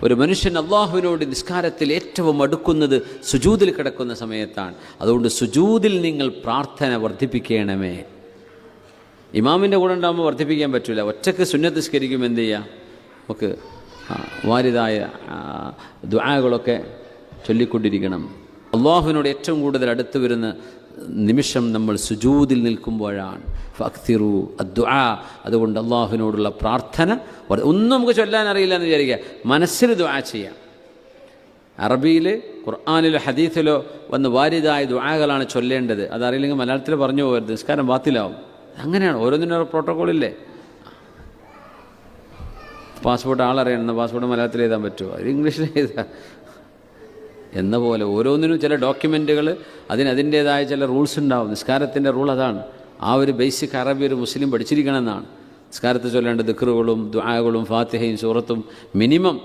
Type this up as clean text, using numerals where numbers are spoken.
ഒരു മനുഷ്യൻ അള്ളാഹുവിനോട് നിസ്കാരത്തിൽ ഏറ്റവും അടുക്കുന്നത് സുജൂദിൽ കിടക്കുന്ന സമയത്താണ്. അതുകൊണ്ട് സുജൂദിൽ നിങ്ങൾ പ്രാർത്ഥന വർദ്ധിപ്പിക്കണമേ. ഇമാമിൻ്റെ കൂടെ ഉണ്ടാകുമ്പോൾ വർദ്ധിപ്പിക്കാൻ പറ്റില്ല. ഒറ്റക്ക് സുന്നത്ത് നിസ്കരിക്കുമ്പോൾ എന്ത് ചെയ്യുക? നമുക്ക് വാരിതായ ദുആകളൊക്കെ ചൊല്ലിക്കൊണ്ടിരിക്കണം. അള്ളാഹുവിനോട് ഏറ്റവും കൂടുതൽ അടുത്ത് വരുന്ന നിമിഷം നമ്മൾ സുജൂദിൽ നിൽക്കുമ്പോഴാണ്. ഫക്തിറു അദ്ദുആ. അതുകൊണ്ട് അള്ളാഹുവിനോടുള്ള പ്രാർത്ഥന ഒന്നും നമുക്ക് ചൊല്ലാൻ അറിയില്ല എന്ന് വിചാരിക്കുക, മനസ്സിൽ ദുആ ചെയ്യാം. അറബിയിൽ ഖുർആനിലോ ഹദീസിലോ വന്ന് വാരിതായ ദുആകളാണ് ചൊല്ലേണ്ടത്. അതറിയില്ലെങ്കിൽ മലയാളത്തിൽ പറഞ്ഞു പോകരുത്, നിസ്കാരം ബാത്തിലാവും. അങ്ങനെയാണ്, ഓരോന്നിനും പ്രോട്ടോക്കോളില്ലേ. പാസ്പോർട്ട് ആളറിയണം, പാസ്പോർട്ട് മലയാളത്തിൽ എഴുതാൻ പറ്റുമോ? അത് ഇംഗ്ലീഷിൽ എഴുതാം എന്ന പോലെ ഓരോന്നിനും ചില ഡോക്യുമെൻറ്റുകൾ അതിൻ്റേതായ ചില റൂൾസ് ഉണ്ടാവും. നിസ്കാരത്തിൻ്റെ റൂൾ അതാണ്. ആ ഒരു ബേസിക് അറബി ഒരു മുസ്ലിം പഠിച്ചിരിക്കണമെന്നാണ്. നിസ്കാരത്തിൽ ചൊല്ലേണ്ട ദിക്റുകളും ദുആകളും ഫാത്തിഹയും സൂറത്തും മിനിമം